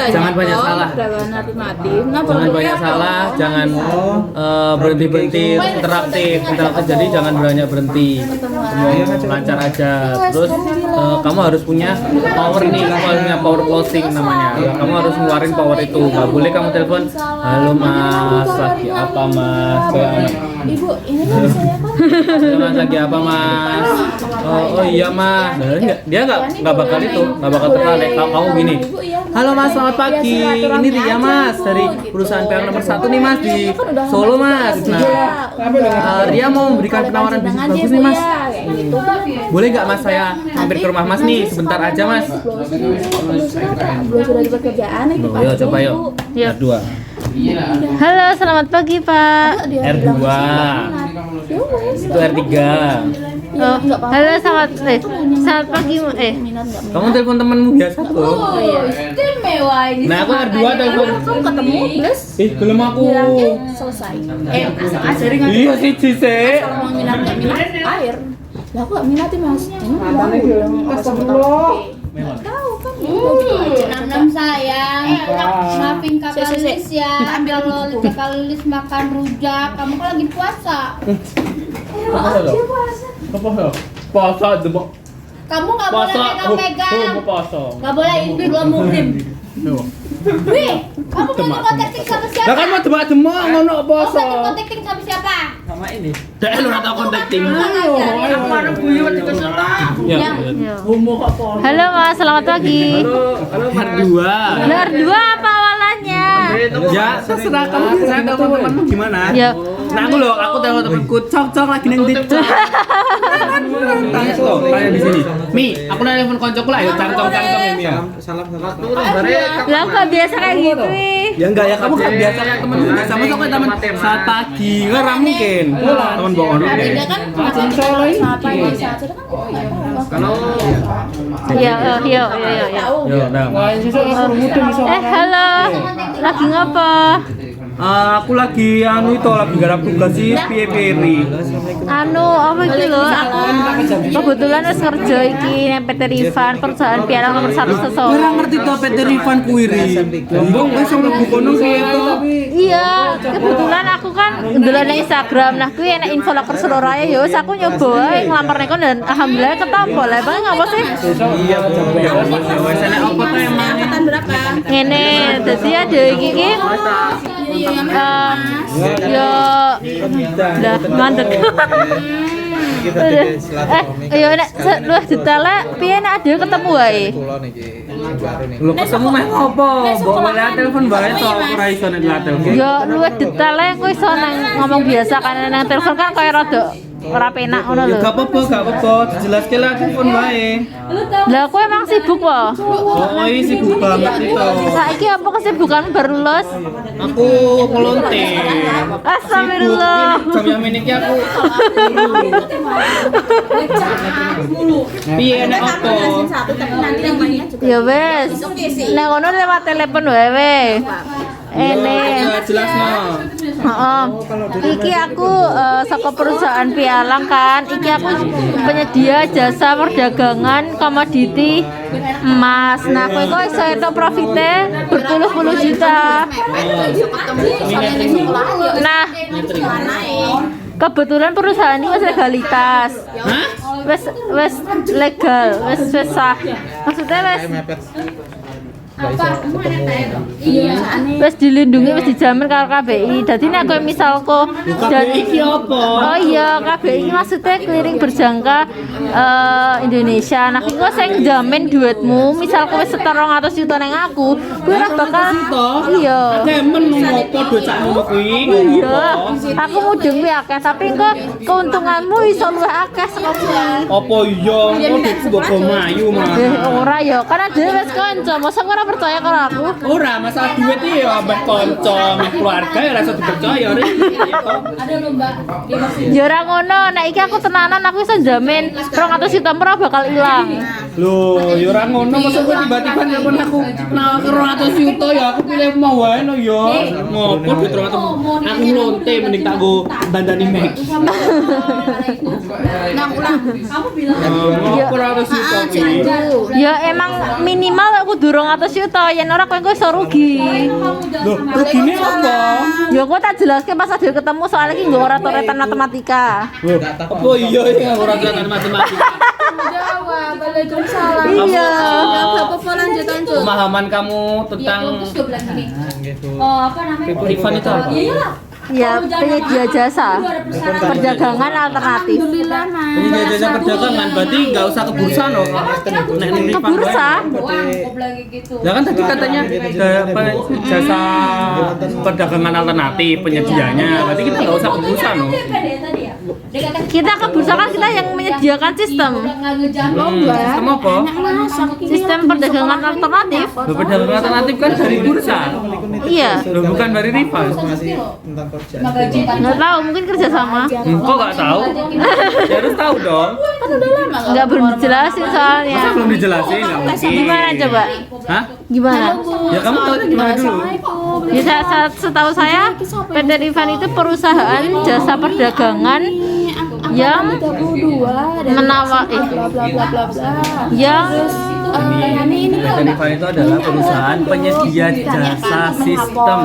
Jangan banyak salah. Jangan banyak salah, jangan berhenti interaktif. Jadi jangan banyak berhenti. Lancar aja. Terus kamu harus punya power nih, kamu harus punya power closing namanya. Kamu harus ngeluarin power itu. Gak boleh kamu telepon, halo mas, lagi apa mas? Ibu, ini kan saya kan. Mas lagi apa mas? Oh iya mas. Dia nggak bakal itu, nggak bakal tertarik. Kamu gini. Halo mas, selamat pagi. Ini Ria mas dari perusahaan yang nomor 1 nih mas di Solo mas. Nah, Ria mau memberikan penawaran bisnis bagus nih mas. Boleh nggak mas saya mampir ke rumah mas nih sebentar aja mas? Belum sudah dapat kerjaan itu. Yuk coba yuk. R2. Halo, selamat pagi Pak. R2. Itu R3. Oh, halo, selamat pagi. Kamu telepon temanmu biasa tuh. Istimewa ini. Nah, aku R2 telepon. Kamu ketemu plus Belum aku. selesai. Asal ajarin aja. Iya sih Cise. Kalau mau minat air. Lah aku gak minati mas. Ini mau bilang nggak tahu kan ya. Enam sayang, maafin kakak Lilis ya. Kalau kakak Lilis makan rujak, kamu kan lagi puasa. Puasa debok. Kamu nggak boleh pegang-pegang. Puasa. Nggak boleh itu dua muhrim. Wih, kamu mau kontakting sama siapa? Lah kan mau demak-demak ngono puasa. Kamu kontakting sama siapa? Dek lu ora tau kontakting. Ya. Halo Mas, selamat pagi. Halo R2. R2 apa awalannya? Ya, terserah kamu saya telepon temanmu gimana? Ya. Nah, aku telepon temanku, cok lagi nang dit. Tangis loh, kayak di sini. Mi, aku nelpon koncoku lah, ayo cangcong ya Mi ya. Salam. Lah kok biasa kayak gitu nih? Ya enggak ya, kamu kan biasa kayak temen biasa. Masa kayak temen saat pagi, enggak mungkin. Temen bohong. Dia kan macam saat pagi saat sudah kan kalau Iya. Yo, nah. Halo. Lagi ngapa? Aku lagi lagi garap tugas sih piye-piye. Apa iki lho, aku kebetulan wis kerja iki nang PT Rifan, perusahaan piala nomor 1 Solo. Ora ngerti to PT Rifan kuwi ri. Lombok wis mlebu kono piye to? Iya, kebetulan aku kan ndelok nang Instagram. Nah, kuwi enak info loker Surabaya ya wis aku nyoba wae nglamar nek dan alhamdulillah ketampa. Lah bang ngapa sih? Iya, wis enak apa to emang? angkatan berapa? Ngene, dadi ada iki ya udah mandek. Yo nek luwih detail piye nek ade ketemu wae. Lho ketemu meh opo? Mbok oleh telepon bae to ora iso nek telepon. Yo luwih detail kowe iso nang ngomong biasa kan nang telepon kan kaya rada ora penak ngono lho. Gak apa-apa, dijelaske lah telepon wae. Lah kowe emang sibuk po? Oh, iya sibuk banget itu. Saiki apa kesibukanmu baru lulus? Aku ngelonte. Astagfirullah. Jam yang ini aku. Piye nek opo? Satu tapi nanti yang lainnya juga. Ya wes. Nek ngono lewat telepon wae. Ene. Jelasno. Heeh. Iki aku saka perusahaan Pialang kan. Iki aku penyedia jasa perdagangan komoditi emas. Nah, kowe kok iso entuk profite berpuluh-puluh juta. Nah, kebetulan perusahaan ini wis legalitas. Hah? Wis legal, wis sah. Maksudnya wis dilindungi, wis dijamin karo KBI. Dadi nek kowe misalku Iki apa? Oh iya, KBI maksudnya clearing berjangka Indonesia. Nah, iku sing jamin duitmu, misal kowe setor 200 juta ning aku, kowe ora bakal iya. Demen ngopo duit sakmu kuwi? Iya. Aku mudeng kuwi akeh, tapi engko keuntunganmu iso luwih akeh saka kuwi. Apa iya? Kok duitku mbok mayu mah. Ora ya, karena dhewe wis kanca, mosok ora percaya karo aku. Ora, masalah duit iki ya ambek kanca, ambek keluarga ya rasa dipercaya ri. Ada lomba. Dia masih Ya ora ngono, nek iki aku tenanan aku iso jamin 200 juta ora bakal ilang. Loh, ya ora ngono, masa kowe tiba-tiba nelpon aku nah 200 juta ya aku pilih mau wae no ya. Ngopo duit 200. Aku lonte mending tak go dandani Mac. Nang ulang. Kamu bilang Ngopo 200 juta kuwi? Ya emang minimal aku kudu 200 yuk toh, yen ora kowe iso rugi. Loh, rugine apa? Ya aku tak jelaske pas ada ketemu soalnya iki nggo ora toretan matematika. Loh, apa iya ya ora kelihatan matematika? Jawab, Waalaikumsalam. Iya. Enggak apa-apa lanjut. Pemahaman kamu tentang Terus gue bilang gini. Oh, apa namanya? Rifan itu apa? Iyalah. Ya, penyedia jasa perdagangan alternatif. Alhamdulillah, Mas. Penyedia jasa perdagangan berarti nggak usah ke bursa loh. Nek ning Ke Rifan bursa? Wah, gue bilang gitu. Ya kan tadi katanya jasa perdagangan alternatif penyedianya. Berarti kita nggak usah ke bursa loh. Kita ke bursa kan kita yang menyediakan sistem. Sistem apa? Sistem perdagangan alternatif. Loh, perdagangan alternatif kan dari bursa. Iya. Loh, bukan dari Rifan. Nggak tahu, mungkin kerjasama. Kok nggak tahu? Ya harus tahu dong. Kan udah lama Nggak belum dijelasin soalnya. Masa belum dijelasin? Nggak mungkin. Gimana coba? Hah? Gimana? Ya kamu tahu gimana dulu? Bisa setahu saya PT Rifan itu perusahaan jasa perdagangan yang menawari bla bla bla bla bla. yang Ini PT Rifan itu adalah perusahaan penyedia jasa sistem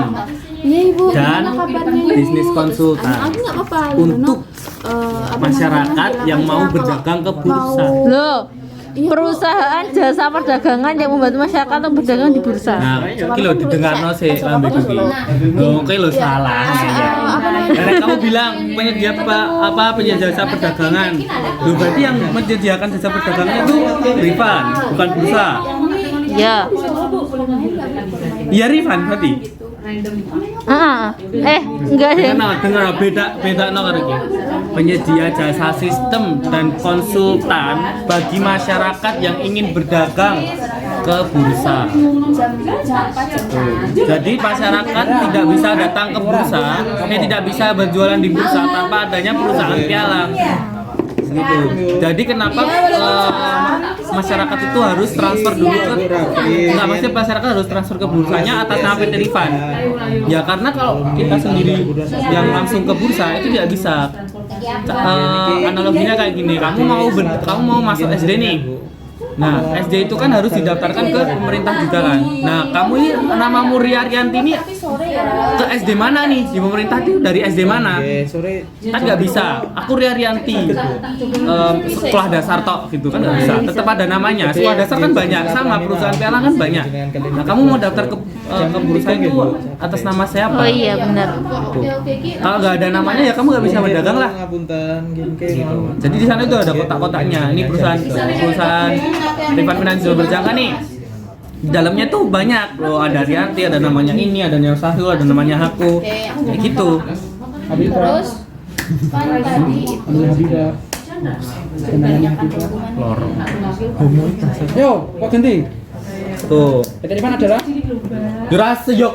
Iya Ibu, dan gimana kabarnya? bisnis konsultan Aku nggak apa-apa. untuk apa masyarakat namanya? yang mau Kalau berdagang ke bursa. mau- loh perusahaan jasa perdagangan yang membantu masyarakat untuk berdagang di bursa. Nah, iki lho didengarno sih lambe iki. Oh, oke lho salah. Karena kamu bilang penyedia penyedia jasa perdagangan. Loh, berarti yang menyediakan jasa perdagangan itu Rifan, bukan bursa. Ya. Iya Rifan berarti. Enggak deh. Dengar beda no karo iki. Penyedia jasa sistem dan konsultan bagi masyarakat yang ingin berdagang ke bursa. Jadi masyarakat tidak bisa datang ke bursa, tidak bisa berjualan di bursa tanpa adanya perusahaan pialang. Gitu. Jadi kenapa masyarakat itu harus transfer dulu ke enggak maksudnya masyarakat harus transfer ke bursanya atas nama PT Rifan. Ya karena kalau kita sendiri yang langsung ke bursa itu tidak bisa. Analoginya kayak gini, kamu mau masuk SD nih. Nah, SD itu kan harus didaftarkan ke pemerintah juga kan. Nah, kamu ini namamu Ria Rianti ini ke SD mana nih? Di pemerintah itu dari SD mana? Kan nggak bisa. Aku Ria Rianti, sekolah dasar tok gitu kan nggak bisa. Tetap ada namanya. Sekolah dasar kan banyak, sama perusahaan pialang kan banyak. Nah, kamu mau daftar ke bursa itu atas nama siapa? Oh iya benar. Kalau nggak ada namanya ya kamu nggak bisa berdagang lah. Gitu. Jadi di sana itu ada kotak-kotaknya. Ini perusahaan Rifan Financial berjangka nih. Di dalamnya tuh banyak loh, ada Rianti, ada namanya ini, ada Neo Sahil, ada namanya aku. Kayak gitu. Terus kan tadi Lorong. Yo, kok ganti? Tuh. PT Rifan adalah Duras sejok.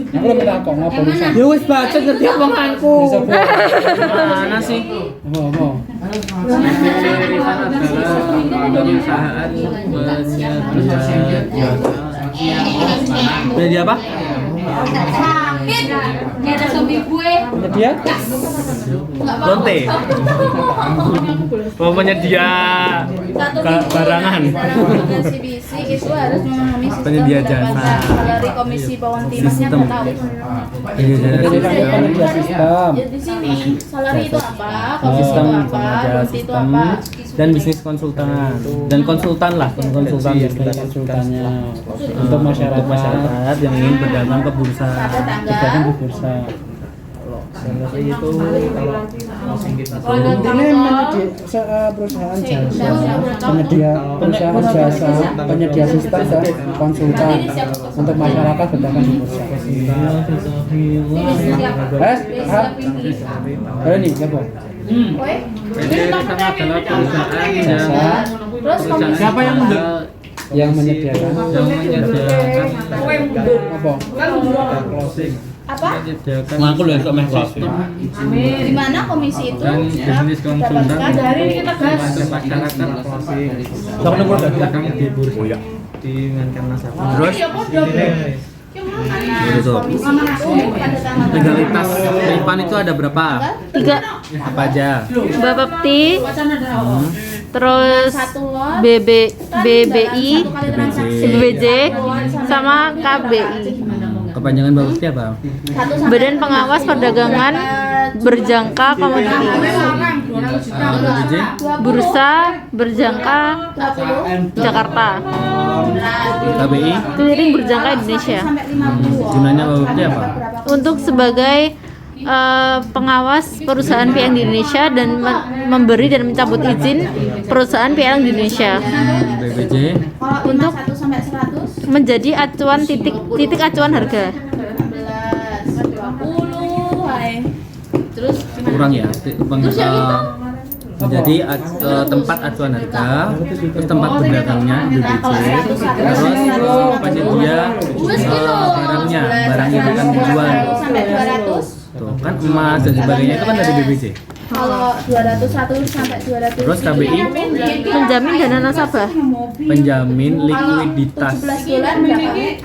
aku lo minta apa ngapa bisa? Ya wis baca ngerti omonganku. Mana sih? Apa? Rifan adalah perusahaan penyedia apa? Dia ada suami gue. Penyedia? Lonte. Oh, penyedia barangan. CBC itu harus memahami sistem Penyedia jasa. dari komisi Pawantinasnya Sistem. nggak tahu. PT Rifan itu penyedia sistem. Ya di sini salary itu apa, komisi Sistem, itu apa, penyedia royalti itu sistem apa. dan bisnis konsultan dan konsultan lah konsultan Kita konsultannya untuk masyarakat yang ingin berdagang ke bursa. berdagang di bursa. Itu kalau Intinya perusahaan jasa, perusahaan jasa, penyedia sistem dan konsultan untuk masyarakat berdagang di bursa. Ini ya bu. PT Rifan adalah perusahaan Jasa siapa yang menyediakan apa? Apa? aku loh kok meh closing Di mana komisi itu? dan bisnis konsultan Dari ini kita gas. masyarakat closing sama nomor dagang di bursa di Menkan Nasabah terus itu legalitas Rifan itu ada berapa? 3 Apa aja? Bapepti, terus Satu lot. BBI, Satu kali transaksi BPJ sama KBI. Kepanjangan Bapepti apa? Badan Pengawas Perdagangan Berjangka Komoditi. BPJ? Bursa Berjangka Jakarta. KBI? Clearing Berjangka Indonesia. Gunanya Bapepti apa? Untuk sebagai pengawas perusahaan pialang di Indonesia dan memberi dan mencabut izin perusahaan pialang di Indonesia. BPJ? Untuk menjadi acuan titik acuan harga. 20, hai. Terus Kurang ya. Menjadi tempat acuan harga, terus tempat berdagangnya BPJ, terus penyedia barangnya, barang yang akan dijual. sampai 200. Tuh, kan emas dan sebagainya itu kan dari BPJ. Kalau 201 sampai 200. Terus KBI? Menjamin dana nasabah. Penjamin likuiditas. $17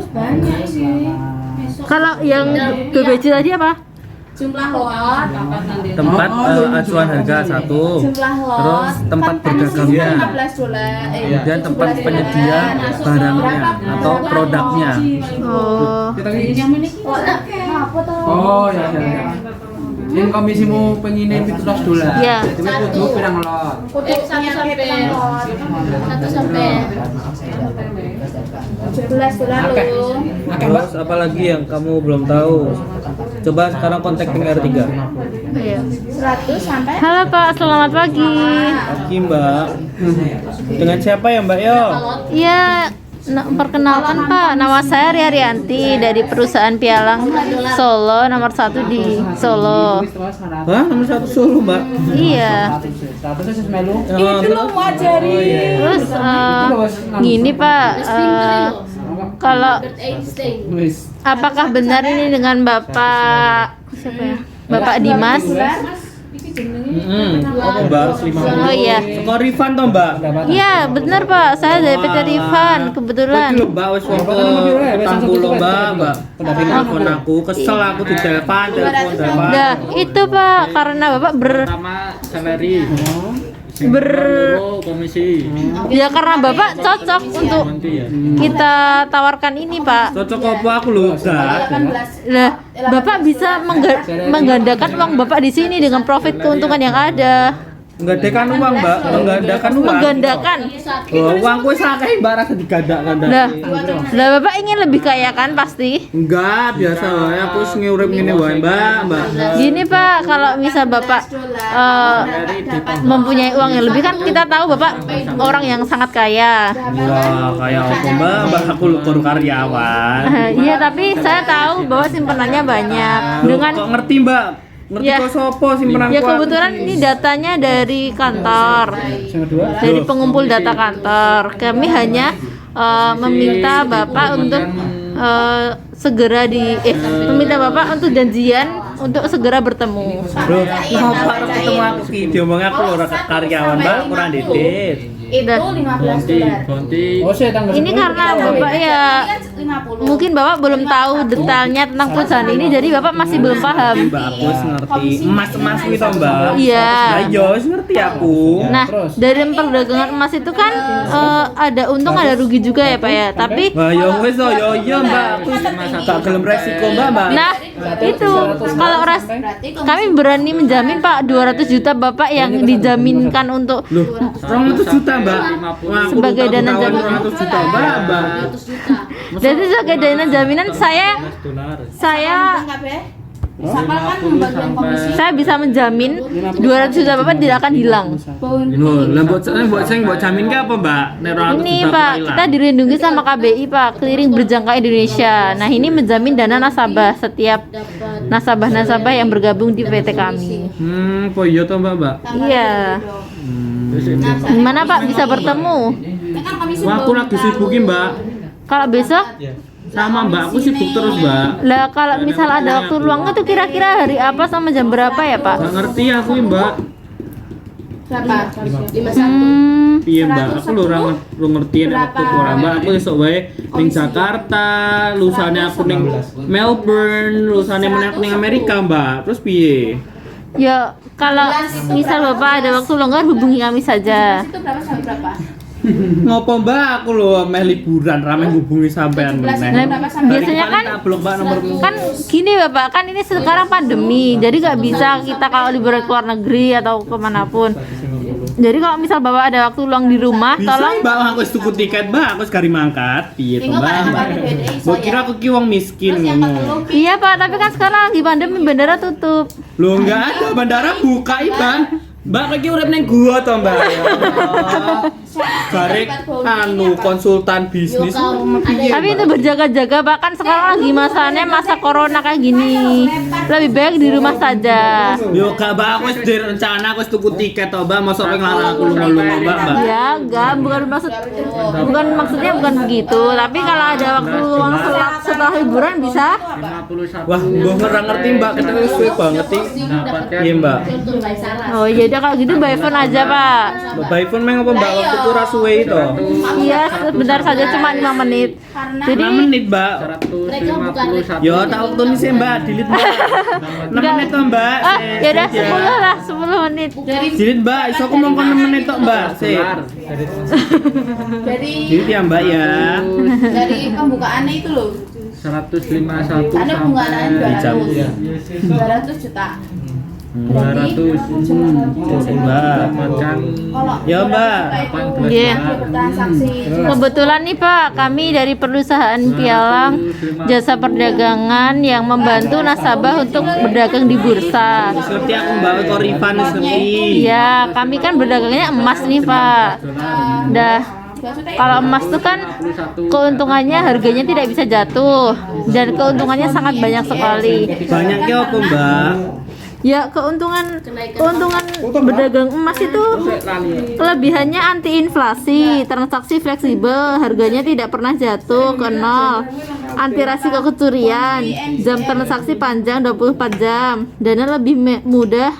banyak sih. Kalau yang BPJ tadi apa? Jumlah lot, Tempat acuan harga satu. jumlah lot. Terus tempat berdagangnya. $15. Kemudian tempat penyedia barangnya atau produknya. Oh, Oh ya. Yang komisimu pengen $17. ya. Jadi kudu pirang lot. Satu sampai $17 loh. Terus apa lagi yang kamu belum tahu? Coba sekarang kontak tim R3. Iya. 100 sampai Halo Pak, selamat pagi. Pagi Mbak. Dengan siapa ya Mbak Yo? Iya, perkenalkan Pak, nama saya Ria Rianti dari perusahaan pialang Solo nomor 1 di Solo. Hah? Nomor 1 Solo Mbak? Iya. itu lo mau ajarin. Terus gini Pak, kalau apakah benar ini dengan Bapak siapa ya? Bapak Dimas? Apa Mbak? 50. Oh iya. Skor Rifan toh Mbak? Iya, benar Pak. Saya dari PT Rifan kebetulan. Lho Mbak wis wong petang puluh Mbak. Telepon aku, kesel aku ditelepon, telepon. Nah, itu Pak karena Bapak Pertama salary. Komisi. ya karena Bapak cocok untuk kita tawarkan ini Pak. Cocok apa aku lho, Zat? Nah, Bapak bisa menggandakan uang Bapak di sini dengan profit keuntungan yang ada. Menggandakan uang, Mbak. Menggandakan uang. Menggandakan. Oh, uangku wis akeh Mbak rasa digandak-gandak. Lah Bapak ingin lebih kaya kan pasti? Enggak, biasa wae aku wis ngurip ngene wae, Mbak. Gini Pak, kalau misal Bapak mempunyai uang yang lebih kan kita tahu Bapak orang yang sangat kaya. Wah, kayak apa Mbak? Mbak aku baru karyawan. Iya, tapi saya tahu bahwa simpenannya banyak. Loh, Dengan kok ngerti Mbak? Ngerti Ya. kok sopo simpenan ya kebetulan ini datanya dari kantor, dari pengumpul data kantor. Kami hanya meminta Bapak untuk segera meminta Bapak untuk janjian untuk segera bertemu. Loh, ngapa arep ketemu aku ki? Diomong aku ora karyawan, Mbak, kurang ditit. Itu $15. Oh, saya tanggal Ini karena Bapak ya 50. mungkin Bapak belum tahu detailnya tentang perusahaan ini, jadi Bapak masih belum paham. Mbak, aku wis ngerti. Emas-emas kuwi to, Mbak. Iya. Lah iya, wis ngerti aku. Nah, dari perdagangan emas itu kan ada untung ada rugi juga ya Pak ya. Tapi Wah, ya wis to, ya iya, Mbak. Aku gak gelem resiko, Mbak. nah itu kalau kami berani menjamin Pak 200 juta Bapak yang dijaminkan untuk Loh, 200 juta, Mbak. Wah, aku Sebagai tahu dana ketahuan jaminan. 200 juta, Mbak. jadi sebagai dana jaminan saya bisa menjamin 200 juta Bapak tidak akan hilang. Loh, lah mbok jamin ke apa, Mbak? Nek 200 Ini juta Pak, hilang. kita dilindungi sama KBI Pak, Clearing Berjangka Indonesia. Nah ini menjamin dana nasabah setiap nasabah-nasabah yang bergabung di PT kami. Kok iya toh, Mbak? Iya. Gimana Pak bisa bertemu? Wah, aku lagi sibuk iki, Mbak. Kalau besok? Sama Mbak, aku sibuk terus, Mbak. Lah kalau misal ada waktu luang itu kira-kira hari apa sama jam berapa ya Pak? Gak ngerti aku, Mbak. Berapa? 51. Iya, Mbak. Aku lho ora ngerti nek waktu ora, Mbak. Aku esuk wae ning Jakarta, lusane aku ning Melbourne, lusane meneh aku ning Amerika, Mbak. Terus piye? Ya kalau misal Bapak ada waktu longgar hubungi kami saja. Itu berapa sampai berapa? Ngopo mbak aku lho meh liburan rame hubungi sampean meneh. Biasanya kan blok mbak nomormu. kan gini Bapak, kan ini sekarang pandemi, jadi nggak bisa kita kalau liburan ke luar negeri atau kemanapun. Jadi kalau misal Bapak ada waktu luang di rumah, Bisa tolong mbak aku wis tuku tiket mbak, aku wis kari mangkat. Piye to mbak? Mbok kira aku ki wong miskin ngono. Iya Pak, tapi kan sekarang lagi pandemi bandara tutup. Loh enggak ada bandara buka Iban. Mbak lagi urip ning gua to mbak. Garek konsultan bisnis. Tapi itu berjaga-jaga Pak, kan sekarang lagi masanya masa corona kayak gini. Lebih baik di rumah saja. Yo gak mbak aku wis direncana aku wis tuku tiket to mbak, mosok pengen larang aku lunga-lunga mbak. Ya, enggak, bukan maksudnya bukan begitu. Tapi kalau ada waktu luang setelah liburan bisa. Wah, gua ora ngerti mbak, kita wis suwe banget iki. Iya mbak. Oh, ya udah kalau gitu by phone aja Pak. By phone meng apa mbak waktu itu ora suwe itu. Iya, sebentar saja cuma 5 menit. Jadi 6 menit mbak. Yo tak waktu ini sih mbak, delete mbak. 6 menit to mbak. oh, ya udah 10 lah, 10 menit. Delete mbak, iso aku mongkon 6 menit tok mbak. Sip. Dari Delete ya mbak ya. dari pembukaannya itu loh. 151 Ada pembukaan sampai 200 juta. 200 Mbak. dapatkan Ya mbak. Iya. Transaksi. Kebetulan nih Pak, kami dari perusahaan Pialang Jasa Perdagangan yang membantu nasabah untuk berdagang di bursa. Ngerti aku mbak, kok Rifan ngerti. Iya, kami kan berdagangnya emas nih Pak. Dah. Kalau emas tuh kan keuntungannya harganya tidak bisa jatuh dan keuntungannya sangat banyak sekali. Banyaknya apa mbak? Ya keuntungan berdagang emas itu kelebihannya anti inflasi, transaksi fleksibel, harganya tidak pernah jatuh ke nol, anti resiko kecurian, jam transaksi panjang 24 jam, dana lebih murah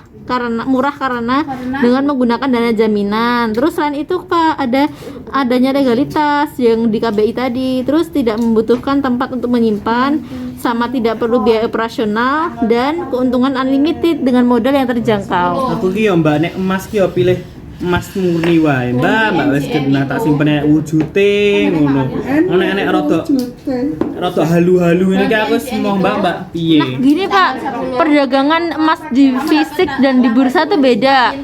karena dengan menggunakan dana jaminan. Terus selain itu Pak, adanya legalitas yang di KBI tadi. Terus tidak membutuhkan tempat untuk menyimpan, sama tidak perlu biaya operasional, dan keuntungan unlimited dengan modal yang terjangkau. Aku ki yo mbak, nek emas ki yo pilih emas murni wae mbak wis kena tak simpen wujute ngono. Nek rada halu-halu ini ki aku wis mau mbak piye. Nah gini Pak, perdagangan emas di fisik dan di bursa tuh beda.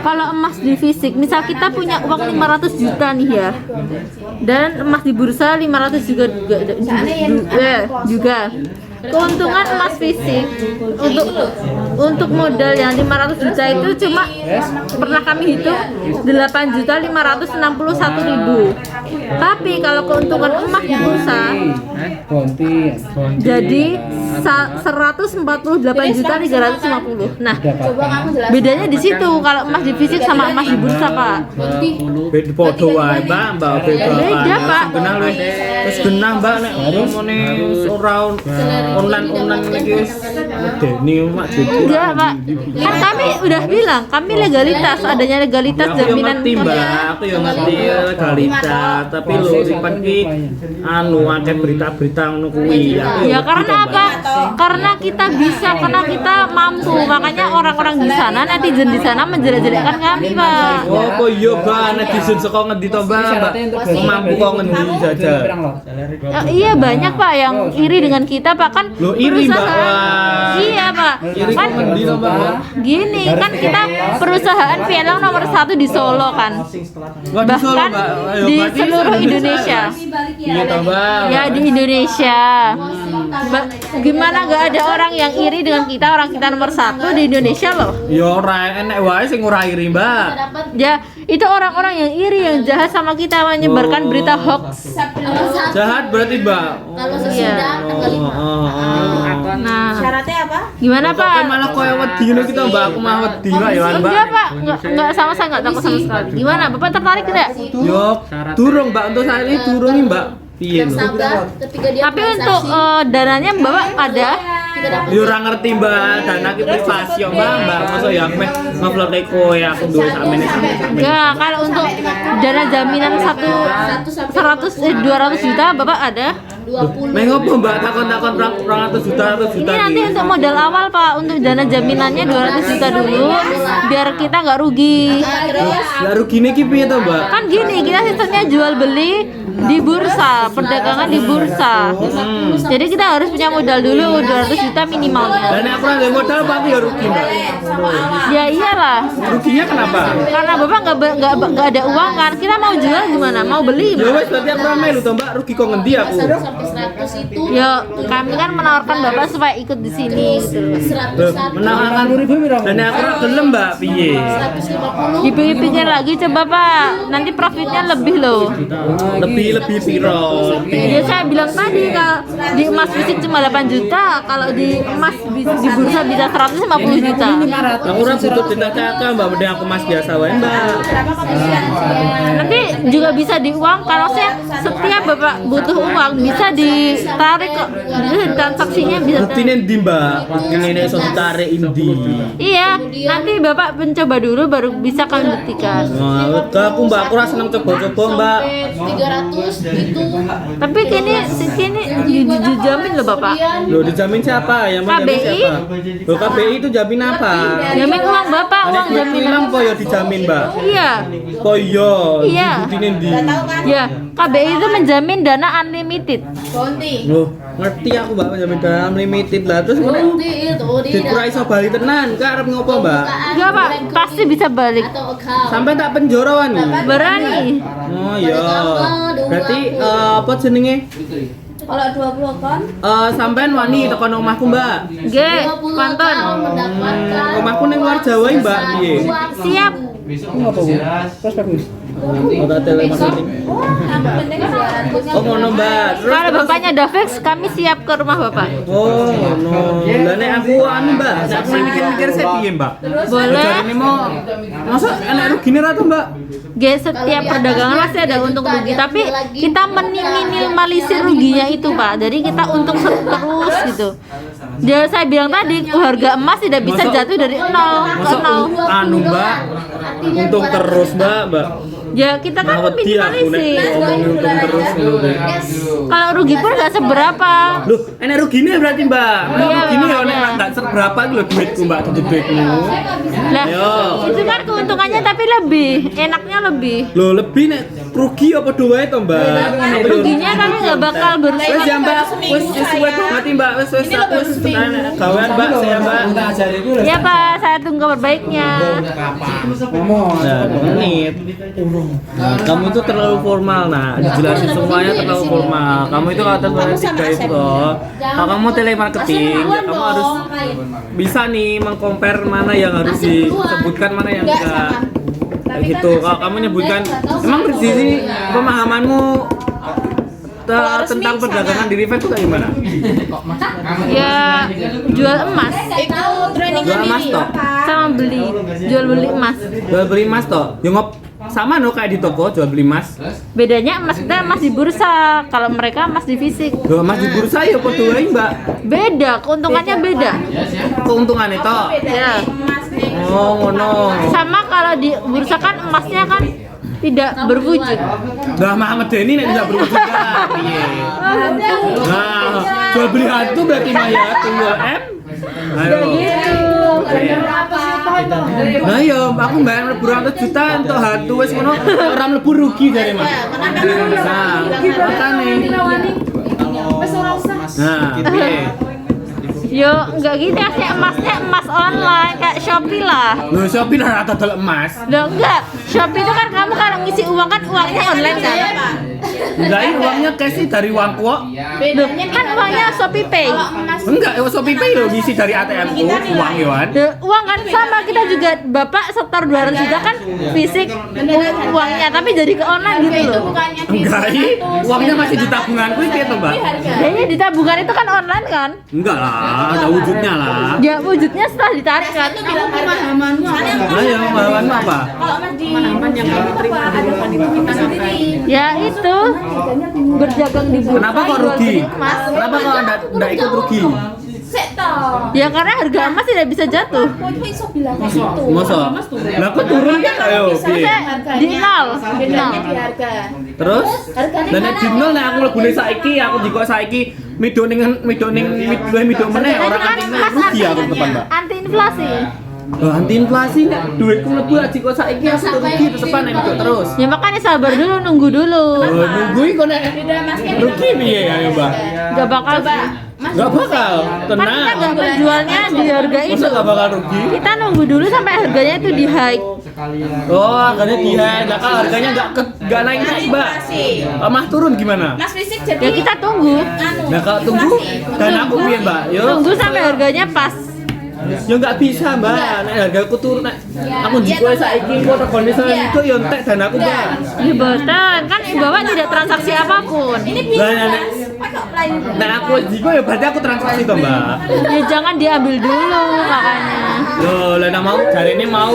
Kalau emas di fisik, misal kita punya uang 500 juta nih ya, dan emas di bursa 500 juga. Keuntungan emas fisik untuk modal yang 500 juta itu cuma pernah kami hitung 8.561.000. Tapi kalau keuntungan emas di bursa jadi 148.350. Nah, bedanya di situ kalau emas di fisik sama emas di bursa, Pak. Beda podo wae, Mbak. Beda, Pak. Genah wis genah, Mbak, nek ngomongane ora online iki wis medeni mak jujur. Enggak, Pak. Kan kami udah bilang, kami legalitas, adanya legalitas jaminan. Ngerti, Mbak. Aku yang ngerti legalitas, tapi lho simpen ki akeh berita-berita ngono kuwi. Ya karena apa? Karena kita mampu. Makanya orang-orang di sana, netizen di sana menjelek-jelekkan kami, Pak. Oh, kok iya, Mbak, netizen saka ngendi to, Mbak? Mampu kok ngendi saja. Iya banyak Pak yang iri dengan kita Pak, kan Loh, iri, Mbak. perusahaan. Wah. Iya Pak. Iri Kan kok ngendi to, Mbak? gini kan kita perusahaan Pialang nomor 1 di Solo kan. Wah, di Solo, Bahkan Mbak. Ayo, di berarti seluruh Indonesia. Iya, toh, Mbak. Ya di Indonesia. Gimana nggak ada orang yang iri dengan kita, orang kita nomor 1 di Indonesia loh. Ya ora enek wae sing ora iri, Mbak. Ya itu orang-orang yang iri, yang jahat sama kita, menyebarkan berita hoax. Jahat berarti, Mbak. Kalau sesudah tanggal 5. Nah, Syaratnya apa? gimana Kok Pak? malah koyo wedi ngono kita, Mbak. Aku mah wedi Mbak ya, Mbak. Enggak Pak, enggak sama saya enggak takut sama sekali. Gimana? Bapak tertarik tidak? Yo, durung, Mbak. Untuk saat ini durung nih, Mbak. Piye lho? Sabar ketika dia Tapi untuk dananya Bapak ada? kita dapat Yo ora ngerti, Mbak. Dana ki privasi yo, Mbak. Masa ya aku meh ngupload kowe aku duwe sakmene. Enggak, kalau untuk dana jaminan 200 juta Bapak ada? Mengopo Mbak takon-takon 200 juta Ini nanti untuk modal awal Pak, untuk dana jaminannya 200 juta dulu, biar kita nggak rugi. Lah rugine ki piye to, Mbak? Kan gini, kita sistemnya jual beli di bursa, perdagangan di bursa. Jadi kita harus punya modal dulu 200 juta minimalnya. Lah nek aku ora ndek modal Pak ya rugi, Mbak. Ya iyalah, Ruginya kenapa? karena Bapak nggak ada uang kan. Kita mau jual gimana? Mau beli? Ya wes berarti aku ora melu to, Mbak. Rugi kok ngendi aku? Sampai 100 itu Ya kami kan menawarkan Bapak supaya ikut di sini gitu loh. 101 Menawarkan 10.000 dan aku ora gelem, Mbak. Piye? 150 Dipikir-pikir lagi coba Pak, nanti profitnya lebih loh. Lebih piro? Ya saya bilang tadi kalau di emas fisik cuma 8 juta, kalau di emas di bursa bisa 150 juta. Aku ora butuh dina kakak, Mbak. Mending aku mas biasa wae, Mbak. Nanti juga bisa di uang, kalau saya setiap Bapak butuh uang bisa ditarik kok. Bisa transaksinya bisa. Buktinya ndi, Mbak? Buktinya ini iso ditarik indi. Iya, nanti Bapak mencoba dulu baru bisa kami buktikan. Nah, aku Mbak, aku ora seneng coba-coba, Mbak. 300 itu Tapi kini dijamin loh Bapak. Loh, dijamin siapa? Yang mau jamin KBI? siapa? Loh, KBI itu jamin apa? Jamin uang Bapak, uang Nek jaminan. hilang kok ya dijamin, Mbak. Iya. Kok iya? Iya. Buktinya ndi? Ya, KBI itu menjamin dana unlimited. Konti Loh, ngerti aku Mbak, jamin dana unlimited lah. Terus ngono. itu di Dikura iso bali tenan, karep ngopo, Mbak? Enggak Pak, pasti bisa balik. atau account Sampai tak penjara wani. Berani. Oh iya. Berarti apa jenenge? kalau 20 kan Sampean wani tekan omahku, Mbak. G, Panton. mendapatkan Omahku ning luar Jawa, Mbak. Piye? Siap. Oh, tak telemarketing. Oh, ngono, Mbak. Terus Kalau bapaknya Davix, kami siap ke rumah Bapak. oh, ngono. Lah nek aku anu, Mbak, nek aku mikir-mikir saya piye, Mbak? Boleh. Jadi ini mau masa enak rugine ra to, Mbak? G, setiap perdagangan pasti ada untung rugi, tapi kita minimalisir ruginya itu Pak. Jadi kita untung terus gitu. Dia saya bilang tadi harga emas tidak bisa jatuh dari 0 ke Masa 0. anu, Mbak? Untung terus, Mbak. Ya kita kan Wedi aku nek minimalisir. ngomong untung terus ngono. Kalau rugi pun nggak seberapa. Loh, enak rugine berarti, Mbak. Nek Iya, rugine ya nek makanya. enggak seberapa iku lho duitku, Mbak, duit duitmu. Lah, Ayo. itu kan keuntungannya tapi lebih, enaknya lebih. Loh, lebih nek rugi apa doae to, Mbak? Apa ya? Ruginya kami nggak bakal Wes bersifat. ya, Mbak. Wes suwe banget, Mbak. Wes gawean, Mbak. Saya, Mbak. Ya Pak, saya tunggu perbaiknya. Nah, 2 menit. Nah, kamu itu terlalu formal, nah dijelasin semuanya terlalu formal. Kamu itu kata 3 itu loh. Kalau kamu telemarketing, ya kamu harus bisa nih mengcompare mana yang harus disebutkan, mana yang enggak. Kayak gitu. Kalau kamu nyebutkan, emang di sini pemahamanmu tentang perdagangan di Rivet itu kayak gimana? Ya jual emas Jual emas toh? sama beli, jual beli emas. Jual beli emas toh? Ya ngop sama no kayak di toko jual beli emas. Bedanya emas kita emas di bursa, kalau mereka emas di fisik. Loh, emas di bursa ya padha wae, Mbak. Beda, keuntungannya beda. Keuntungan itu. Ya. Oh, ngono. Sama kalau di bursa kan emasnya kan tidak berwujud. Lah Muhammad Deni nek bisa berwujud kan. Piye? Nah, jual beli hantu berarti Maya tunggu M. Ayo. Nah, yo aku bayar 200 juta untuk hantu wis ngono ora mlebu rugi dari Mas. Nah, makane. Nah, piye? Yo, enggak gitu sih, emasnya emas online kayak Shopee lah. Lho, Shopee ora dodol emas. Loh enggak, Shopee itu kan kamu kalau ngisi uang kan uangnya online kan? Enggak, ini uangnya cash sih dari uangku kok. Loh, kan uangnya Shopee Pay. Enggak, Shopee Pay lho ngisi dari ATM ku uang Yohan. Loh, uang kan sama, kita juga Bapak setor 200 juta kan fisik uangnya, tapi jadi ke online gitu loh. Enggak, uangnya masih di tabunganku iki to, Mbak. Kayaknya di tabungan itu kan online kan? Enggak lah, ada wujudnya lah. Ya wujudnya setelah ditarik kan? Ayo, pemahamanmu apa? Ya itu berdagang di bursa. Kenapa kok jual rugi? beli emas. Kenapa kok enggak ikut rugi? Sek toh. Ya karena harga emas tidak bisa jatuh. Kok iso bilang kayak gitu? Masa? Lah kok turun kan ayo piye? Maksudnya di nol. Bedanya di harga. Terus? Harganya Lah nek di nol nek aku mlebune saiki, aku jiko saiki mido ning luwih mido meneh orang Kan anti Mas rugi aku depan, Mbak. anti inflasi. Loh, anti inflasi nek duitku mlebu aja kok saiki aku rugi tetepan nek mido terus. Ya makanya sabar dulu, nunggu dulu. Oh, nunggu kok nek rugi piye ayo, Mbak? Gak bakal Enggak bakal, kan kita tenang. gak menjualnya di harga itu. Masa enggak bakal rugi? Kita nunggu dulu sampai harganya itu di high. Oh, harganya dia, nah kalau harganya nggak naik, Mbak. Mah turun gimana? Mas fisik jadi Ya kita tunggu. Nah kalau tunggu dan aku piye, Mbak? Yo, Tunggu sampai harganya pas. ya nggak bisa, Mbak. Nek hargaku turun, nek aku jiko saiki kok regane itu yo entek dan aku, Mbak. Ya boten, kan Bapak tidak transaksi apapun. Lah nek aku jiko ya berarti aku transaksi toh, Mbak. Ya jangan diambil dulu makanya. Loh, lah nek mau jare ini mau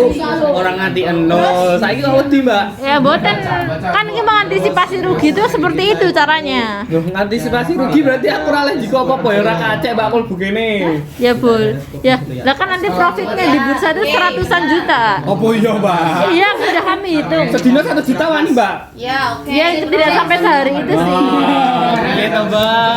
orang ngantian. Loh, saiki kok wedi, Mbak. Ya boten, kan ini mengantisipasi rugi itu seperti itu caranya. Loh, ngantisipasi rugi berarti aku ora leh jiko apa-apa ya ora kacek Mbak aku lebu kene. Ya bol, ya, lah kan nanti profitnya di bursa itu 100-an juta. Apa iya, Mbak? Iya, sudah kami hitung. Sedina 1 juta wani, Mbak. ya oke. Ya itu tidak sampai sehari itu sih. Gitu, Mbak.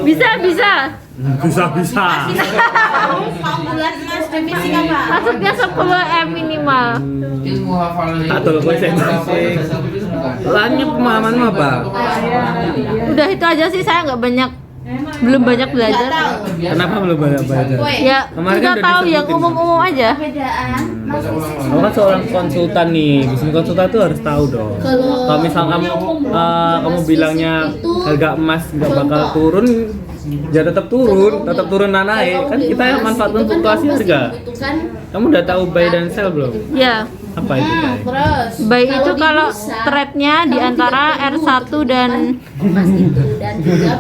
Bisa, bisa. Bisa. Mau bulan Mas definisi apa? Maksudnya 10M minimal. Ilmu hafalan Atau lo saya lainnya pemahaman apa? Udah itu aja sih, saya nggak banyak, belum banyak belajar. Kenapa belum banyak belajar? Ya, Kemarin kita kan udah tahu yang disebutin. umum-umum aja. Perbedaan Mas fisik Kamu kan seorang konsultan nih, bisnis konsultan tuh harus tahu dong. Kalau misal kamu bilangnya harga emas nggak bakal turun, ya tetap turun naik. Kan kita manfaatkan fluktuasi harga. Kamu udah tahu buy dan sell belum? Ya, Apa itu buy? terus buy itu kalau trade-nya di antara R1 dan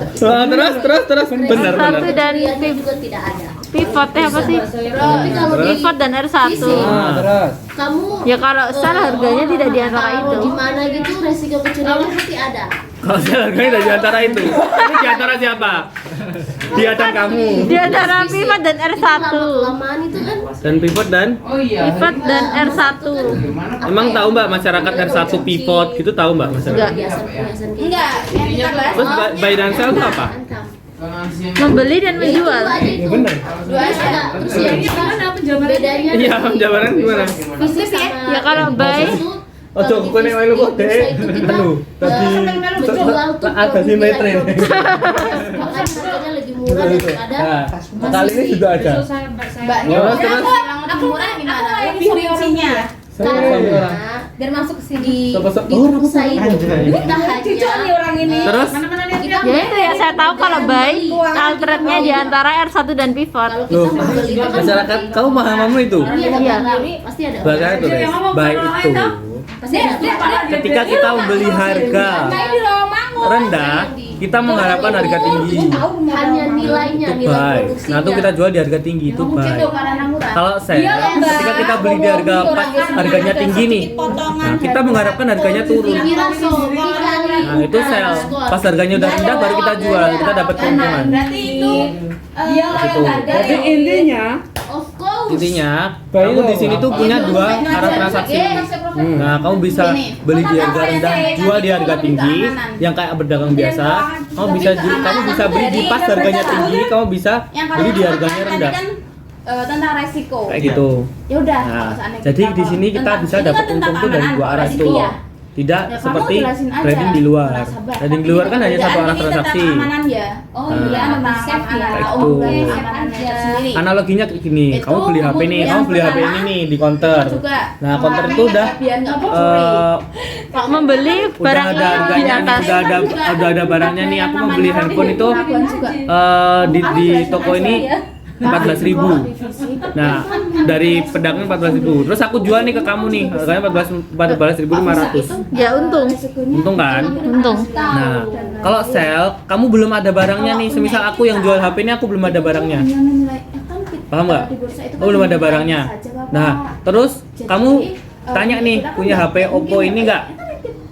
Terus benar. R1 dan pivot apa sih? Pivot dan R1. Terus. Kamu Ya kalau sell harganya tidak di antara kalau itu. gimana gitu resiko kecurigaan pasti ada. Kalau sell harganya udah di antara itu. Ini di antara siapa? Di antara kamu. Di antara pivot dan R1. Lama-kelamaan itu kan Dan pivot dan Pivot dan R1. emang tahu Mbak masyarakat R1 pivot gitu tahu Mbak masyarakat? Enggak. biasan-biasan gitu. enggak yang kita bahas Terus buy dan sell itu apa? Membeli dan menjual. Ya benar. Dua aja. Terus yang bedanya Iya, jawabannya gimana? fisik sama Ya kalau buy Oh, coba kau nih main lu kok deh. Anu, tadi ada si metrin. bahkan harganya lebih murah daripada Nah, kali ini juga ada. mbaknya Terus, terus. aku murah gimana lebih fungsinya karena Biar masuk ke sini. di Siapa- bursa itu kita hanya orang ini Terus? kita ya itu ya saya tahu kalau buy trade-nya di antara R1 dan pivot. kalau Loh, kita membeli itu kan masyarakat kamu pahamamu itu? iya ada barang, pasti ada Bahasa itu deh. Buy itu pasti ada ketika kita membeli harga rendah, kita mengharapkan harga tinggi. hanya nilainya Itu nilai buy. produksinya Nah, itu kita jual di harga tinggi itu buy. Kalau sell, ketika kita beli di harga pas harganya tinggi nih, nah kita mengharapkan harganya turun. pikiran pikiran Nah, itu sell. Pas harganya udah rendah baru kita jual, kita dapat keuntungan. berarti itu Gitu. Jadi intinya of course Intinya, kamu di sini tuh punya dua arah transaksi. Nah, kamu bisa beli di harga rendah, jual di harga tinggi, yang kayak berdagang biasa. Kamu bisa beli di pas harganya tinggi, kamu bisa beli di harganya rendah. tentang resiko Kayak gitu. ya udah Nah, kalau seandainya jadi kita di mau sini kita tentang- bisa ini kan dapat tentang untung tuh dari keamanan dua arah resiko itu. ya. Tidak Ya, kamu seperti jelasin aja. trading di luar. Nasabah. Trading di luar kan hanya satu arah Ini transaksi. tentang keamanan ya oh Nah. iya tentang Safe ya. keamanan Kayak keunggulan gitu. keamanannya tersendiri Analoginya kayak gini, Itu kamu beli HP nih, yang kamu beli HP ini pertama, nih di counter. juga Nah, counter itu udah biar nggak mencuri Membeli udah barang ada ini di harganya nih, atas. udah ada barangnya nih. Aku mau beli handphone itu Keraguan juga. di toko ini 14.000. Nah, dari pedagangnya 14.000. Terus aku jual nih ke kamu nih, harganya 14.500. Ya untung. Untung kan? Untung. Nah, kalau sell, kamu belum ada barangnya nih. Semisal aku yang jual HP ini aku belum ada barangnya. nilai kan kita Paham nggak? Di bursa itu kan Oh, belum ada bisa barangnya. saja, Bapak. Nah, terus Jadi, kamu eh, tanya nih, kita kan punya nggak HP Oppo mungkin ini nggak?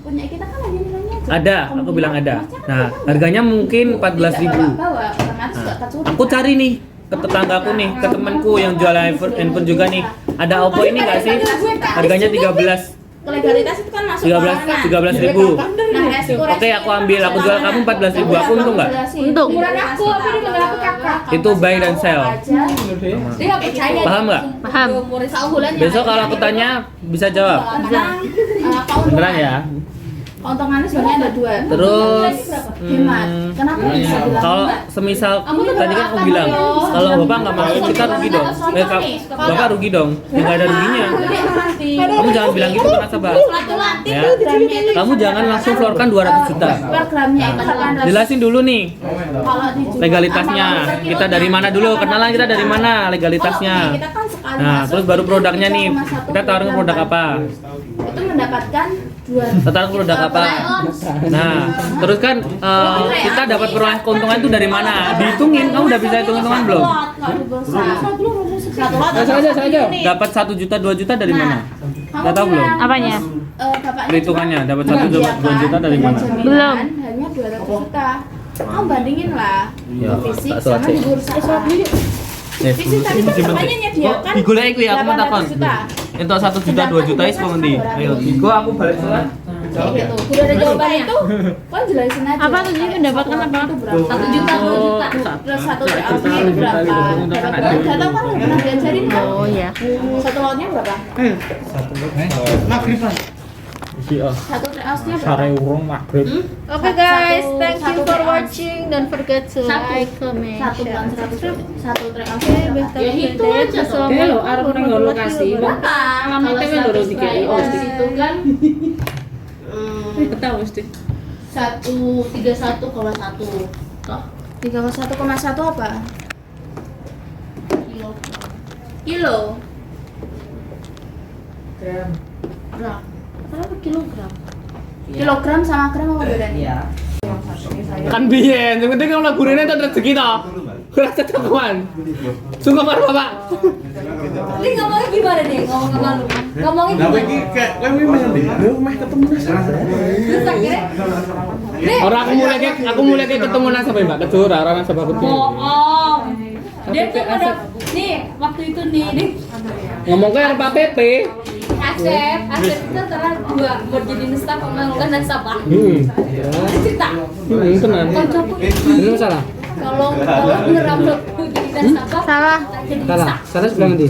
Punya kita kan hanya nilainya aja. Ada, aku bilang ada. Nah, harganya mungkin 14.000. Bawa, otomatis nggak kecuri. Aku cari nih ke tetanggaku nih, ke temanku yang jual handphone juga nih. Ada Oppo ini nggak sih? Harganya 13. Legalitas itu kan masuk 13.000. Nah, resiko. Oke, aku ambil, aku jual kamu 14.000. Aku untung nggak? Untung. Aku aku kakak. Itu buy dan sell. Dia nggak percaya. Paham nggak? Paham. Besok kalau aku tanya bisa jawab. Beneran ya? Keuntungannya sebenarnya ada dua. Terus Hemat. Kenapa bisa bilang kalau hemat? semisal tadi kan aku bilang kalau bapak nggak masuk kita rugi dong. Bapak rugi dong. Ya nggak ada ruginya. Kamu jangan bilang gitu ke nasabah. Ya. Kamu jangan langsung keluarkan 200 juta. Per gramnya itu 18. Jelasin dulu nih Kalau dijual legalitasnya. Kita dari mana dulu? Kenalan kita dari mana legalitasnya. kita kan sekali Nah, masuk, terus baru produknya nih. 3,1 Kita taruh produk apa? Itu mendapatkan 2. Kita taruh produk apa? Nah, terus kan kita dapat peroleh keuntungan itu dari mana? Dihitungin, kamu udah bisa hitung hitungan belum? Satu lot. Saja. Dapat 1 juta, 2 juta dari mana? Udah tahu belum? Apanya? Perhitungannya dapat 1 juta, 2 juta dari mana? Belum. Hanya 200 juta. Kamu bandingin lah. Ya, Fisik tak sama suat di sih. bursa. Fisik tadi kan katanya nyediakan. Digolek aku ya, aku mau takon. 800 juta. Untuk 1 juta, 2 juta is pengendi? Ayo, Igo aku balik surat. Kayak gitu. Udah ada jawaban itu, kan jelasin aja. Apa tuh jadi mendapatkan apa? 1 juta, 2 juta. Terus 1 TLP itu berapa? Gak tau kan pernah diajarin kan? Oh ya. 1 lotnya berapa? Maghrib. 1 TLP-nya berapa? urung maghrib. Oke guys, thank you for Satu watching. Don't forget to like, comment, Satu share. bulan 100. 1 TLP Oke, berapa? ya itu aja. Oke, lo arep nang lokasi. Alamatnya kan loro tiga Itu kan Ketahu mesti. 131,1 toh 3,1,1 apa? kilo Kilo. gram. Kenapa kilogram? Kilogram sama gram apa bedanya? Iya. Kan biyen, sing penting kamu laburine entuk rezeki to. Ora cetakan. Sungguh karo Bapak. Ini ngomongnya gimana nih? Ngomongnya Nah, gimana? iki kayak kowe meh ketemu Terus akhirnya Ora aku mulai ketemu nasabah Mbak Kecur, ora nasabah Kecur. bohong. Dia tuh pada nih waktu itu nih Ngomong ke Pak PP. Asep itu antara dua buat jadi staff mengeluarkan nasabah. Cerita. Tenan. Koncoku Ini masalah. kalau ngeram jadi nasabah Salah. jadi Salah. staff. Salah sebelah nanti.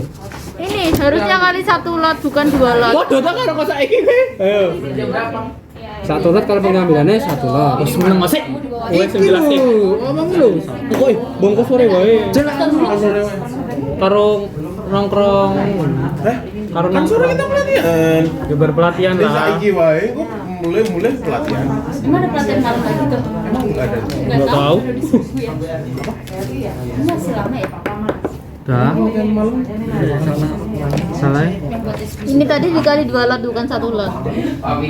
Ini harusnya kali 1 lot bukan 2 lot. Waduh, tak karo kok saiki kowe. Ayo. 1 lot kalau pengambilannya 1 lot. Wis meneng masih. Kowe sing jelaske. Ngomong lu. Kok bongkos sore wae. Karo nongkrong. Karo nongkrong. kita pelatihan. Ya berpelatihan Wis lah. saiki wae kok mulai pelatihan. Emang ada pelatihan malam lagi tuh? Emang enggak ada. Enggak tahu. Enggak sih lama ya Papa Mas. Dah. Salah. Ini tadi dikali 2 lot bukan 1 lot.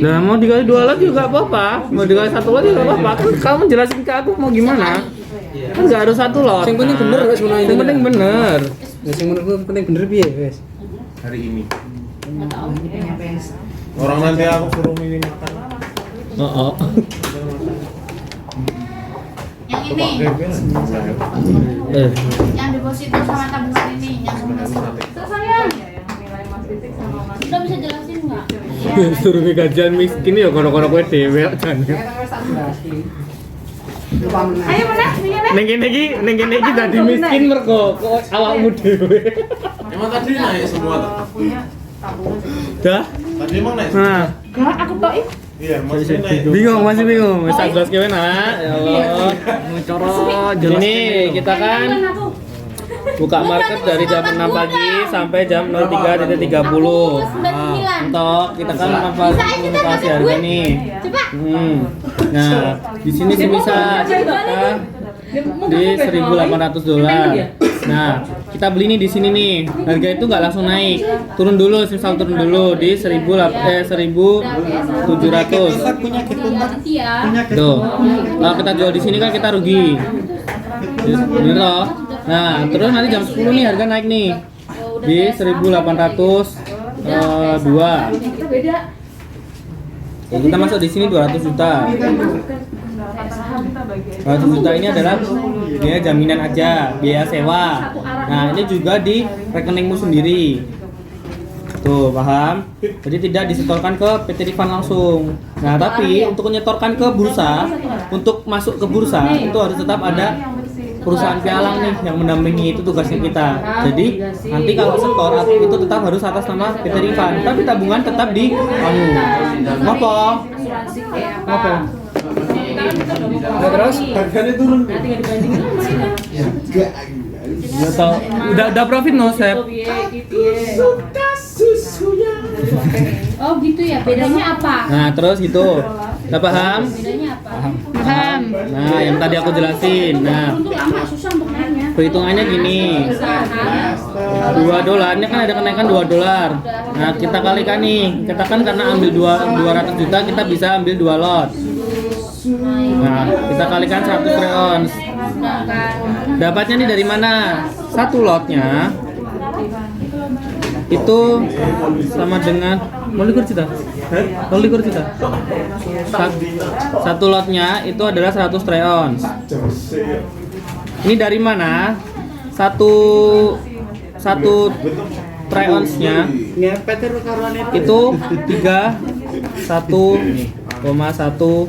Nah, mau dikali 2 lot juga apa-apa. Mau dikali 1 lot juga apa-apa. Kan kamu jelasin ke aku mau gimana. Kan enggak harus 1 lot. Yang penting bener wes ngono. Yang penting bener. Sing menurutku penting bener piye wis. Hari ini. Orang nanti aku suruh milih makan. Heeh. Yang ini, yang deposito sama tabungan ini, yang Udah bisa jelasin nggak? Suruh gajian miskin ya kono-kono kowe dhewe jan. Ayo mana? Ning kene iki dadi miskin mergo kok awakmu dhewe. Emang tadi naik semua tuh. Dah. Tadi emang naik. Nah, Aku toh Iya, masih naik. masih bingung. Wis jelas kewe nak. Ya Allah. Coro jelas. Ini kita kan buka market dari jam 6 pagi sampai jam 03.30. Nah, untuk kita kan komunikasi hari ini. Nah, di sini sih bisa kita di $1.800. Nah, kita beli nih di sini nih. Harga itu nggak langsung naik. Turun dulu, misal turun dulu di 1.700. Nanti ya. Tuh. Kalau kita jual di sini kan kita rugi. Bener loh. Nah, terus nanti jam 10 nih harga naik nih. Di 1.802. Ya, kita masuk di sini 200 juta. 200 juta ini adalah biaya jaminan aja, biaya sewa. Nah, ini juga di rekeningmu sendiri. Tuh, paham? Jadi tidak disetorkan ke PT Rifan langsung. Nah, tapi untuk menyetorkan ke bursa, untuk masuk ke bursa itu harus tetap ada perusahaan pialang nih yang mendampingi, itu tugasnya kita. Jadi nanti kalau setor itu tetap harus atas nama PT Rifan, tapi tabungan tetap di kamu. Apa? Apa? Nah, terus Harganya turun. Nggak tahu. Udah profit no, Sep? Oh gitu ya, bedanya apa? Nah, terus gitu. Udah paham? Bedanya apa? Paham. Nah, yang tadi aku jelasin. Nah, Untuk lama susah untuk nanya. perhitungannya gini. $2 ini kan ada kenaikan $2. Nah, kita kalikan nih. Kita kan karena ambil 200 juta, kita bisa ambil 2 lot. Nah, kita kalikan 100 reons. Dapatnya nih dari mana? Satu lotnya itu sama dengan mau likur cita? Mau likur cita? Satu lotnya itu adalah 100 reons. Ini dari mana? Satu reonsnya itu 1,1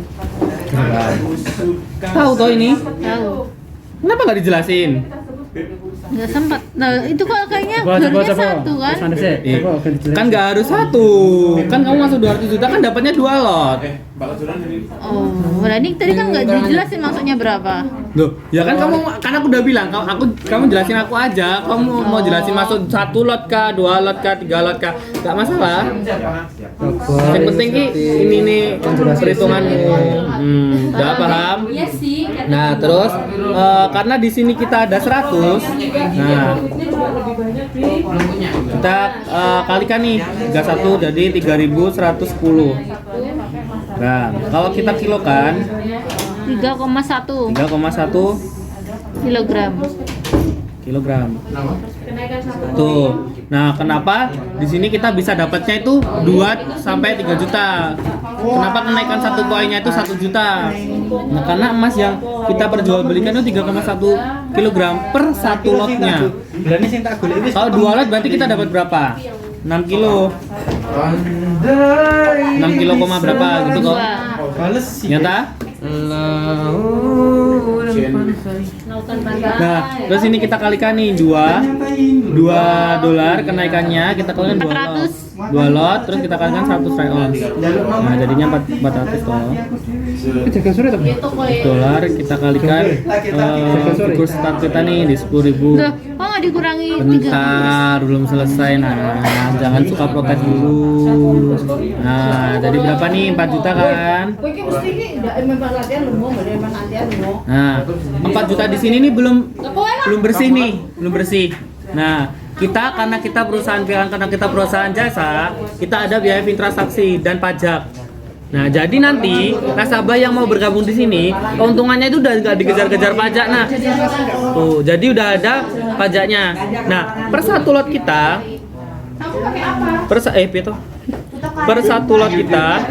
gram. Tahu toh ini? Tahu. Kenapa nggak dijelasin? Nggak sempat. Nah, itu kok kayaknya harusnya satu kan? Kan nggak harus satu. Kan kamu masuk 200 juta kan dapatnya 2 lot. Bakal curang ini. Oh, berarti tadi kan nggak dijelasin maksudnya berapa? Loh, ya kan aku udah bilang, kamu jelasin aku aja. Kamu mau jelasin masuk 1 lot kah, 2 lot kah, 3 lot kah? Nggak masalah. Yang penting ki ini nih perhitunganmu. Udah paham? Iya sih. Nah, terus karena di sini kita ada 100. Nah, kita kalikan nih 31 jadi 3.110. Nah, kalau kita kilokan 3,1 kilogram. Tuh. Nah, kenapa di sini kita bisa dapatnya itu 2 sampai 3 juta? Kenapa kenaikan satu poinnya itu 1 juta? Nah, karena emas yang kita perjualbelikan itu 3,1 kilogram per satu lotnya. Kalau 2 lot berarti kita dapat berapa? 6 kilo. 6 kilo koma berapa gitu kok? Nyata? Nah, terus ini kita kalikan nih 2 dolar kenaikannya, kita kalikan 2 lot. 2 lot terus kita kalikan 100 reons. Nah, jadinya 400 toh. Dolar kita kalikan kurs start kita nih di 10.000. Loh, kok nggak dikurangi 3? Bentar, belum selesai. Nah, jangan suka protes dulu. Nah, jadi berapa nih? 4 juta kan? Nah, 4 juta di sini nih belum bersih nih, belum bersih. Nah, karena kita perusahaan pialang, karena kita perusahaan jasa, kita ada biaya transaksi dan pajak. Nah, jadi nanti nasabah yang mau bergabung di sini, keuntungannya itu udah nggak dikejar-kejar pajak. Nah, tuh, jadi udah ada pajaknya. Nah, per satu lot kita, per satu lot kita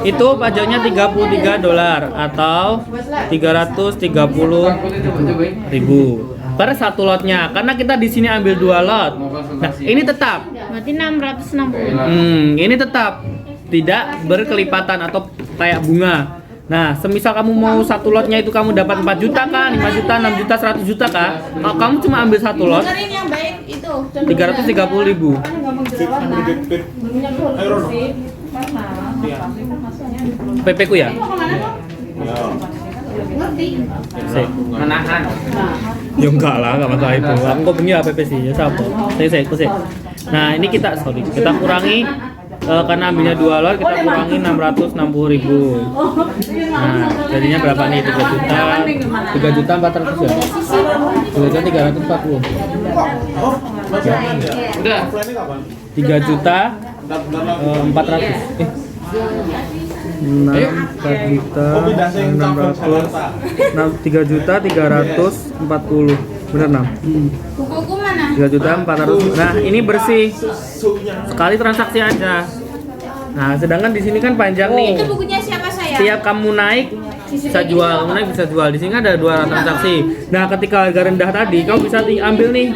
itu pajaknya $33 atau 330.000 per satu lotnya, karena kita di sini ambil 2 lot. Nah, ini tetap. Berarti 660. Ini tetap tidak berkelipatan atau kayak bunga. Nah, semisal kamu mau satu lotnya itu kamu dapat 4 juta kah, 5 juta, 6 juta, 100 juta kah? Kalau kamu cuma ambil satu lot, 330.000. PP ku ya? menahan. Ya enggak lah, enggak masalah itu. Aku kok bengi PP sih, ya siapa? Saya. Nah, ini kita kurangi karena ambilnya 2 lot, kita kurangi 660.000. Nah, jadinya berapa nih? 3 juta 400 ya? 3.340. Udah. 3 juta 400. 4 juta 600. 3 juta 340. Bener 6. Bukuku mana? 3.400.000. Nah, ini bersih. Sekali transaksi aja. Nah, sedangkan di sini kan panjang nih. Itu bukunya siapa saya? Setiap kamu naik bisa jual, naik bisa jual. Di sini kan ada 2 transaksi. Nah, ketika harga rendah tadi, kamu bisa ambil nih.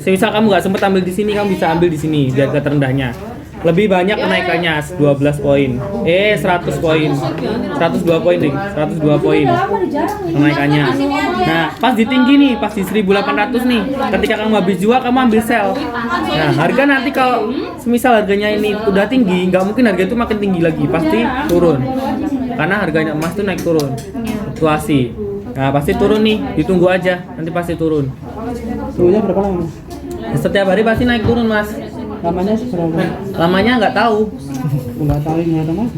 Semisal kamu nggak sempet ambil di sini, kamu bisa ambil di sini di harga terendahnya. Lebih banyak kenaikannya 12 poin. 100 poin. 102 poin ding. 102 poin kenaikannya. Nah, pas di tinggi nih, pas di 1.800 nih. Ketika kamu habis jual, kamu ambil sell. Nah, harga nanti kalau semisal harganya ini udah tinggi, nggak mungkin harga itu makin tinggi lagi, pasti turun. Karena harganya emas tuh naik turun. Fluktuasi. Nah, pasti turun nih, ditunggu aja, nanti pasti turun. Suhunya berapa lama? Setiap hari pasti naik turun, Mas. Lamanya seberapa? Lamanya nggak tahu. Nggak tahu gimana Mas.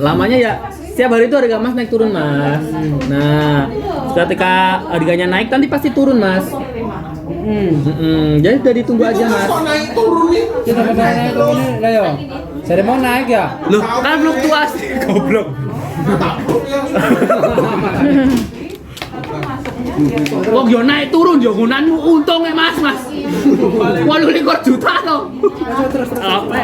Lamanya ya setiap hari itu harga emas naik turun, Mas. Nah, ketika harganya naik nanti pasti turun, Mas. Jadi udah ditunggu aja, Mas. Kita naik turun nih, Leo. Saya mau naik ya? Loh, kan fluktuasi, goblok. Wong yo naik turun yo gunanmu untung Mas, Mas. 28 juta toh. Apa?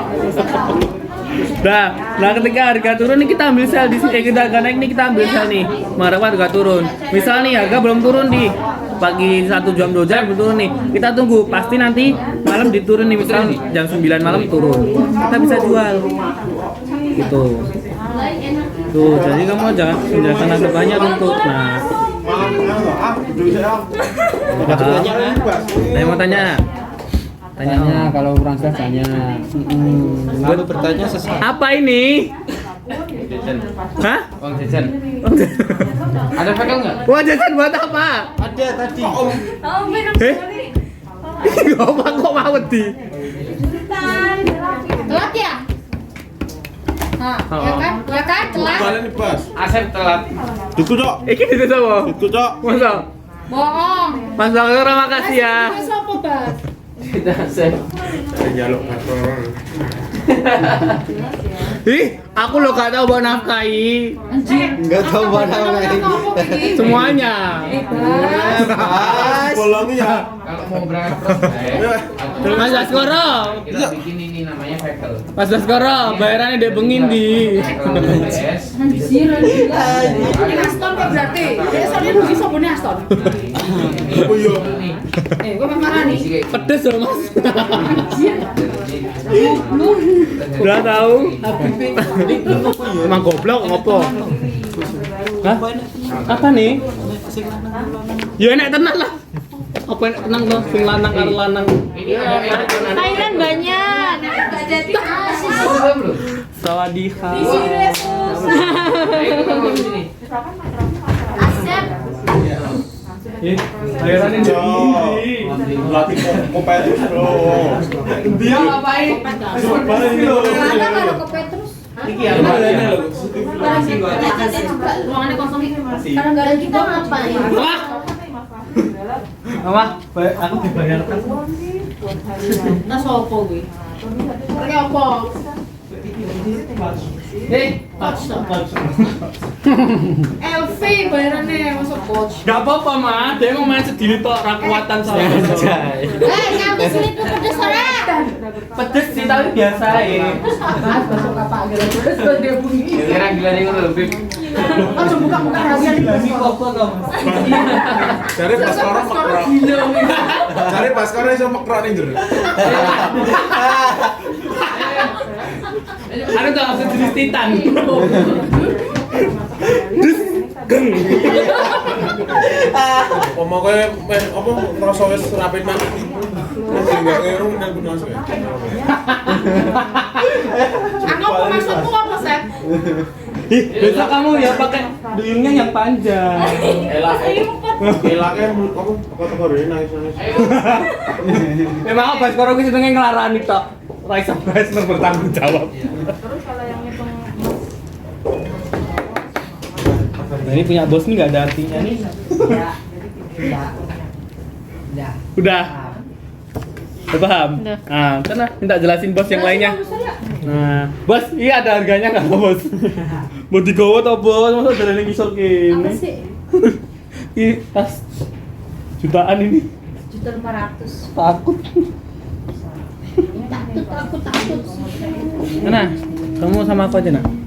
Nah, ketika harga turun nih kita ambil sell di sini. Kita harga naik nih kita ambil sell nih. Mengharapkan harga turun. Misal nih harga belum turun di pagi 1 jam 2 jam belum turun nih. Kita tunggu, pasti nanti malam diturun nih, misal jam 9 malam turun. Kita bisa jual. Gitu. Tuh, jadi kamu jangan menjaga nasabahnya banyak untuk. Nah, saya mau tanya. Tanya kalau kurang jelas tanya. Lalu bertanya sesuatu. Apa ini? Hah? Uang jajan. Ada pakai nggak? Wah, jajan buat apa? Ada tadi. Apa kok mau di? Telat ya? Nah, ya kan? Ya kan? Telat. Balik nih, Bas. Asep telat. Duku, Cok. Iki itu sama. Duku, Cok. Masa? Bohong. Mas Bakar, makasih ya. Siapa, Bas? Tidak Asep. Jaluk motor. Ih, aku lo gak tahu buat nafkahi. Enggak tahu mana lagi. Semuanya. Mas. Bolong ya. Kalau mau berangkat terus, Mas Baskoro. kita bikin ini namanya vehicle. Mas Baskoro, bayarannya dia bengin di. Ini Aston kok berarti? Ya soalnya dulu sabune Aston. Oh iya. Gue marah nih. Pedes loh, Mas. Udah tahu. Emang goblok ngopo? Hah? Apa nih? Ya enak tenang lah. Apa enak tenang tuh? Sing lanang karo lanang. Thailand banyak. Sawadika. Asep. Bayarannya dia Latih kompetitif loh. Dia ngapain? Kenapa kalau ke Petrus? Iki ya, bayarannya loh. Ruangannya kosong ini. Karena nggak ada kita ngapain? Wah. Mama, aku dibayarkan. Nah sopo gue? Pakai apa? LV bayarannya masuk coach. Gak apa-apa, Ma. Dia mau main sendiri tok, ra kuatan soalnya. Nyampe sini tuh pedes sore. Pedes sih, tapi biasa ya. Masuk apa? Gara-gara dia bunyi. Kira gila nih kalau lebih. Langsung buka-buka rahasia nih. Ini apa kamu? Cari Baskara makro. Cari Baskara iso makro nih, Dur. Ada tuh langsung jenis titan. Pokoknya apa ngerasa wis rapid nang. Enggak ngerung dan benar sih. Aku mau masukku apa Sep? Ih, besok kamu ya pakai duyungnya yang panjang. Elaknya apa tenggorak nangis-nangis. Memang apa sekarang gue senengnya ngelarani tok. Raisa Basmer bertanggung jawab. Nah, ini punya bos nih nggak ada artinya nih. Udah. Udah paham? Udah. Nah, karena minta jelasin bos yang lainnya. Nah, bos, iya ada harganya nggak bos? Mau digowo atau bos? Masa jalan yang kisor gini? Apa sih? Ih, tas. Jutaan ini. Juta 500. Takut. Takut. Mana? Kamu sama aku aja nak.